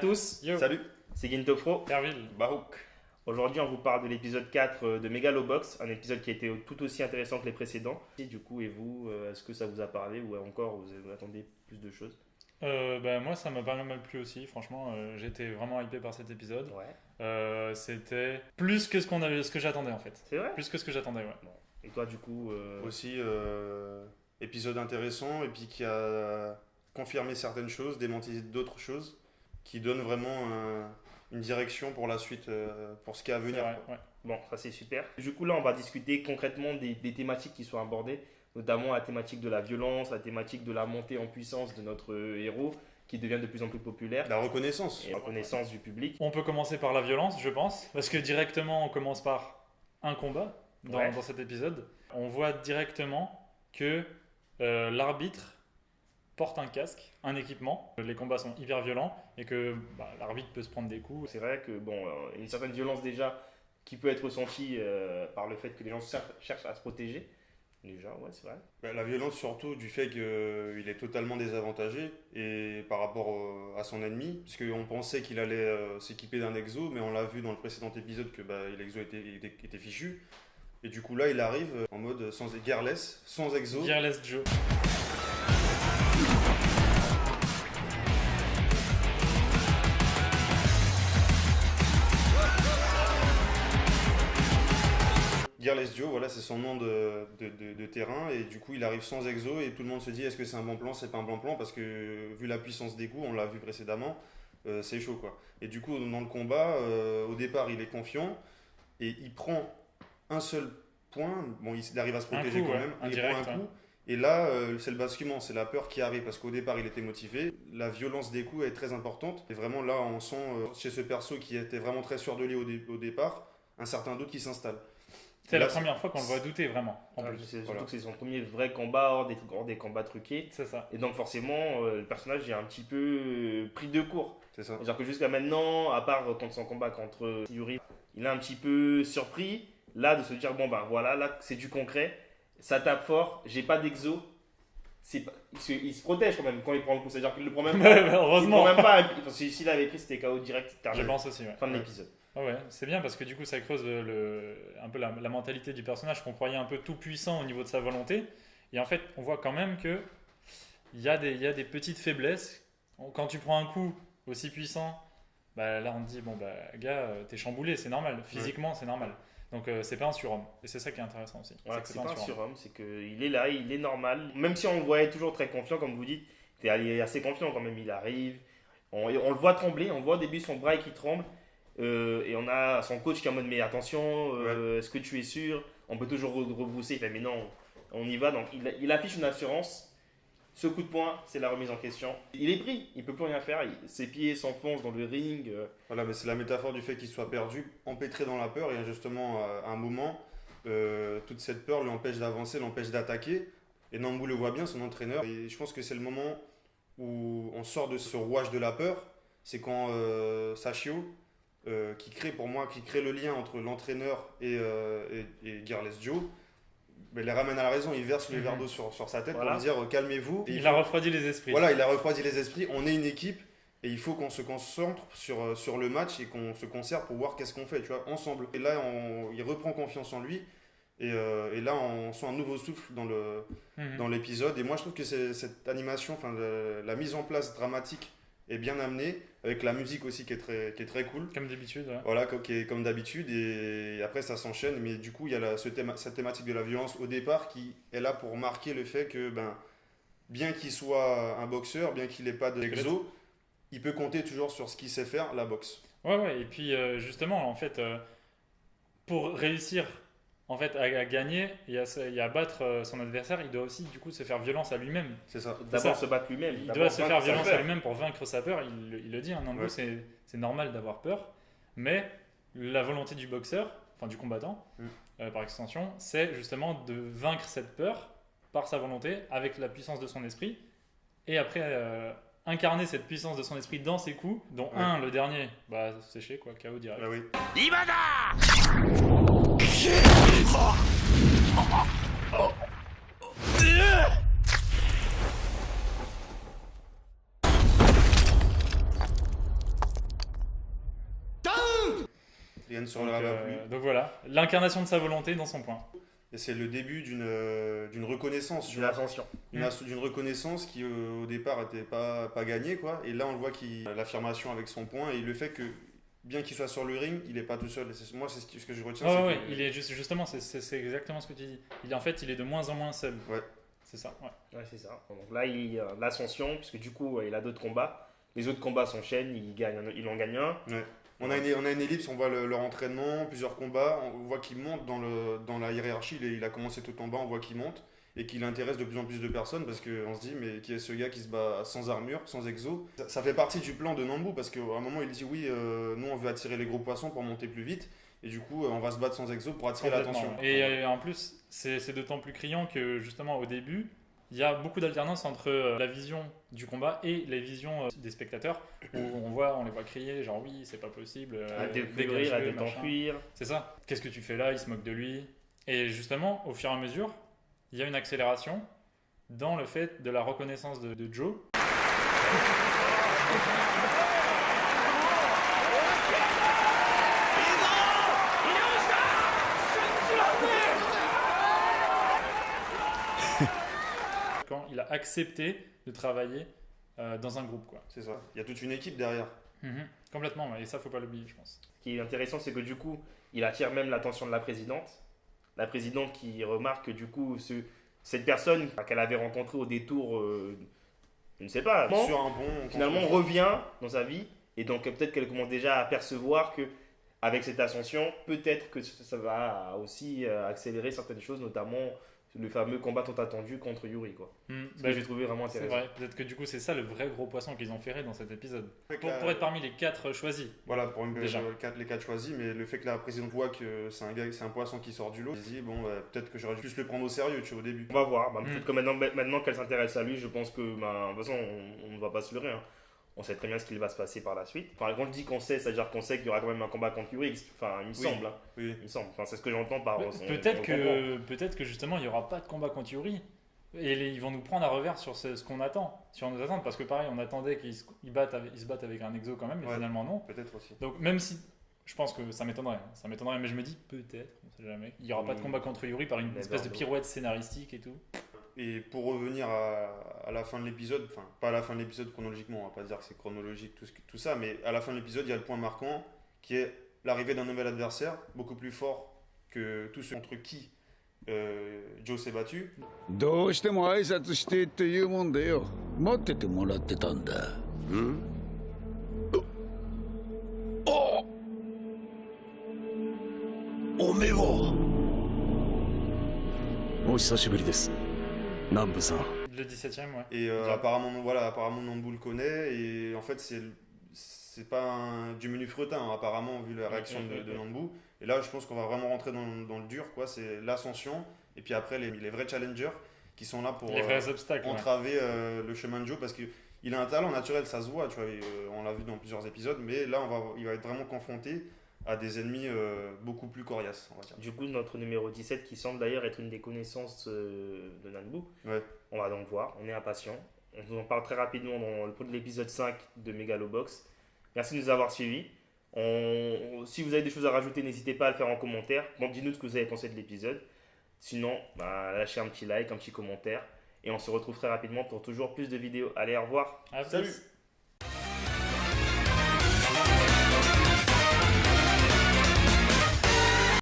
tous, Yo. salut, c'est Gintofro, Ervil. Barouk. Aujourd'hui, on vous parle de l'épisode 4 de Megalobox, un épisode qui a été tout aussi intéressant que les précédents. Et du coup, et vous, est-ce que ça vous a parlé ou encore vous attendez plus de choses? Moi, ça m'a pas mal plu aussi. Franchement, j'étais vraiment hypé par cet épisode. Ouais. C'était plus que ce que j'attendais en fait. C'est vrai? Plus que ce que j'attendais, ouais. Bon. Et toi, du coup, Aussi, épisode intéressant et puis qui a confirmé certaines choses, démenti d'autres choses, qui donne vraiment une direction pour la suite, pour ce qui est à C'est venir. vrai, quoi. ouais. bon, ça c'est super. Du coup, là, on va discuter concrètement des thématiques qui sont abordées, notamment la thématique de la violence, la thématique de la montée en puissance de notre héros, qui devient de plus en plus populaire, La reconnaissance. et la reconnaissance du public. On peut commencer par la violence, je pense, parce que directement, on commence par un combat Ouais. dans cet épisode. On voit directement que l'arbitre porte un casque, un équipement. Les combats sont hyper violents et que l'arbitre peut se prendre des coups. C'est vrai que une certaine violence déjà qui peut être ressentie par le fait que les gens cherchent à se protéger. Déjà, ouais, c'est vrai. La violence surtout du fait qu'il est totalement désavantagé et par rapport à son ennemi, parce qu'on pensait qu'il allait s'équiper d'un exo, mais on l'a vu dans le précédent épisode que l'exo était fichu. Et du coup là il arrive en mode sans gearless, sans exo. Gearless Joe. Gearless Joe, voilà, c'est son nom de terrain, et du coup il arrive sans exo, et tout le monde se dit est-ce que c'est un bon plan, c'est pas un bon plan, parce que vu la puissance des coups, on l'a vu précédemment, c'est chaud quoi. Et du coup dans le combat, au départ il est confiant, et il prend un seul point, bon il arrive à se protéger coup, quand ouais, même, il indirect, prend un ouais. coup, et là c'est le basculement, c'est la peur qui arrive, parce qu'au départ il était motivé, la violence des coups est très importante, et vraiment là on sent chez ce perso qui était vraiment très sûr de lui au départ, un certain doute qui s'installe. C'est Là, la première fois qu'on le voit douter vraiment. En Ah, plus. c'est surtout voilà. que c'est son premier vrai combat hors des combats truqués. C'est ça. Et donc forcément, le personnage est un petit peu pris de court. C'est ça. C'est-à-dire que jusqu'à maintenant, à part contre son combat contre Yuri, il est un petit peu surpris là de se dire bon ben voilà, là c'est du concret, ça tape fort, j'ai pas d'exo. Il se protège quand même quand il prend le coup, c'est-à-dire qu'il le prend même pas. Il Heureusement. prend même pas, parce que s'il avait pris c'était KO direct, Je terminé. pense aussi, ouais. Fin de l'épisode. Ah ouais, c'est bien parce que du coup ça creuse un peu la mentalité du personnage qu'on croyait un peu tout puissant au niveau de sa volonté. Et en fait, on voit quand même que il y a des petites faiblesses. Quand tu prends un coup aussi puissant, là on te dit bon gars, t'es chamboulé, c'est normal. Physiquement, c'est normal. Donc c'est pas un surhomme. Et c'est ça qui est intéressant aussi. Voilà, que c'est pas un surhomme, c'est qu'il est là, il est normal. Même si on le voyait toujours très confiant, comme vous dites, il est assez confiant quand même, il arrive. On le voit trembler, on voit au début son bras qui tremble. Et on a son coach qui est en mode mais attention, est-ce que tu es sûr? On peut toujours rebrousser, il fait mais non, on y va. Donc il affiche une assurance. Ce coup de poing, c'est la remise en question. Il est pris, il peut plus rien faire. Ses pieds s'enfoncent dans le ring. Voilà, mais c'est la métaphore du fait qu'il soit perdu, empêtré dans la peur, et justement, à un moment, toute cette peur l'empêche d'avancer, l'empêche d'attaquer. Et Nambu le voit bien, son entraîneur. Et je pense que c'est le moment où on sort de ce rouage de la peur. C'est quand Sachio, qui crée le lien entre l'entraîneur et Gearless Joe, mais les ramène à la raison, il verse le verre d'eau sur sa tête Voilà. pour lui dire calmez-vous. Et Il a refroidi les esprits. Voilà, il a refroidi les esprits, on est une équipe et il faut qu'on se concentre sur le match et qu'on se concerte pour voir qu'est-ce qu'on fait, tu vois, ensemble. Et là, il reprend confiance en lui et là, on sent un nouveau souffle dans l'épisode. Et moi, je trouve que cette animation, la mise en place dramatique est bien amenée, avec la musique aussi qui est très cool. Comme d'habitude. Ouais. Voilà, qui est comme d'habitude, et après ça s'enchaîne, mais du coup il y a cette thématique de la violence au départ qui est là pour marquer le fait que bien qu'il soit un boxeur, bien qu'il n'ait pas d'exo, il peut compter toujours sur ce qu'il sait faire, la boxe. Ouais, et puis justement, en fait, pour réussir à gagner et à battre son adversaire, il doit aussi du coup se faire violence à lui-même. C'est ça. D'abord se battre lui-même. Il d'abord doit se faire vaincre sa violence peur. à lui-même pour vaincre sa peur. Il le dit, hein, Nambu, Ouais. c'est normal d'avoir peur, mais la volonté du boxeur, enfin du combattant, par extension, c'est justement de vaincre cette peur par sa volonté avec la puissance de son esprit, et après incarner cette puissance de son esprit dans ses coups, dont le dernier, séché quoi, KO direct. Ah oui. Rien ne se relèvera plus. Donc voilà, l'incarnation de sa volonté dans son point. Et c'est le début d'une reconnaissance, tu D'une vois. ascension. D'une reconnaissance qui au départ n'était pas gagnée, quoi. Et là, on le voit qu'il l'affirmation avec son point et le fait que, bien qu'il soit sur le ring, il n'est pas tout seul. Moi, c'est ce que je retiens. Ouais, c'est ouais, que- il est justement, c'est exactement ce que tu dis. En fait, il est de moins en moins seul. Ouais. C'est ça, ouais. Ouais, c'est ça. Donc là, il y a l'ascension, puisque du coup, il a d'autres combats. Les autres combats s'enchaînent, il en gagne un. Ouais. On a une ellipse, on voit leur entraînement, plusieurs combats, on voit qu'il monte dans la hiérarchie, il a commencé tout en bas, on voit qu'il monte et qu'il intéresse de plus en plus de personnes parce qu'on se dit mais qui est ce gars qui se bat sans armure, sans exo. Ça fait partie du plan de Nambu parce qu'à un moment il dit oui, nous on veut attirer les gros poissons pour monter plus vite et du coup on va se battre sans exo pour attirer Complètement. l'attention. Et en plus, c'est d'autant plus criant que justement au début, il y a beaucoup d'alternance entre la vision du combat et les visions des spectateurs où on les voit crier genre oui c'est pas possible, À découvrir, dégage-le, à machin. t'enfuir. C'est ça. Qu'est-ce que tu fais là? Il se moque de lui. Et justement, au fur et à mesure, il y a une accélération dans le fait de la reconnaissance de Joe. Quand il a accepté de travailler dans un groupe, quoi. C'est ça. Il y a toute une équipe derrière. Complètement, ouais. Et ça, faut pas l'oublier, je pense. Ce qui est intéressant, c'est que du coup, il attire même l'attention de la présidente. La présidente qui remarque que du coup, cette personne qu'elle avait rencontrée au détour, je ne sais pas, Sur un pont. finalement revient dans sa vie. Et donc peut-être qu'elle commence déjà à percevoir que avec cette ascension, peut-être que ça va aussi accélérer certaines choses, notamment le fameux combat tant attendu contre Yuri, quoi. Ce que j'ai trouvé vraiment C'est intéressant. vrai, peut-être que du coup c'est ça le vrai gros poisson qu'ils ont ferré dans cet épisode. Avec Pour être parmi les 4 choisis. Voilà, pour Déjà. les quatre choisis, mais le fait que la présidente voit que c'est un poisson qui sort du lot, elle se dit bon, peut-être que j'aurais dû plus le prendre au sérieux, tu vois, au début. On va voir. Peut-être que maintenant qu'elle s'intéresse à lui, je pense que de toute façon, on ne va pas se leurrer, hein. On sait très bien ce qu'il va se passer par la suite. Enfin, quand je dis qu'on sait, c'est-à-dire qu'on sait qu'il y aura quand même un combat contre Yuri. Enfin, il me semble. Hein. Oui. Il me semble. Enfin, c'est ce que j'entends par. Peut-être que justement il n'y aura pas de combat contre Yuri. Et ils vont nous prendre à revers sur ce qu'on attend, sur nos attentes. Parce que pareil, on attendait qu'ils se battent avec un exo quand même, mais Ouais. finalement non. Peut-être aussi. Donc même si. Je pense que ça m'étonnerait, mais je me dis peut-être, on sait jamais. Il n'y aura pas de combat contre Yuri par une espèce de pirouette scénaristique et tout. Et pour revenir à la fin de l'épisode, enfin pas à la fin de l'épisode chronologiquement, on va pas dire que c'est chronologique tout ça, mais à la fin de l'épisode il y a le point marquant qui est l'arrivée d'un nouvel adversaire, beaucoup plus fort que tous ceux contre qui Joe s'est battu. どうしても挨拶してって言うもんでよ待っててもらってたんだんおめをお久しぶりです南部さん Le 17ème, ouais. Et apparemment Nambu le connaît et en fait c'est pas du menu fretin hein, apparemment vu la réaction de Nambu. Et là je pense qu'on va vraiment rentrer dans le dur quoi, c'est l'ascension et puis après les vrais challengers qui sont là pour Les vrais obstacles. Ouais. entraver le chemin de Joe parce qu'il a un talent naturel, ça se voit, tu vois, on l'a vu dans plusieurs épisodes, mais là il va être vraiment confronté à des ennemis beaucoup plus coriaces, on va dire. Du coup, notre numéro 17, qui semble d'ailleurs être une des connaissances de Nanbu, Ouais. on va donc voir, on est impatient. On vous en parle très rapidement dans l'épisode 5 de Megalobox. Merci de nous avoir suivis. Si vous avez des choses à rajouter, n'hésitez pas à le faire en commentaire. Bon, dites-nous ce que vous avez pensé de l'épisode. Sinon, lâchez un petit like, un petit commentaire. Et on se retrouve très rapidement pour toujours plus de vidéos. Allez, au revoir. À plus. Salut.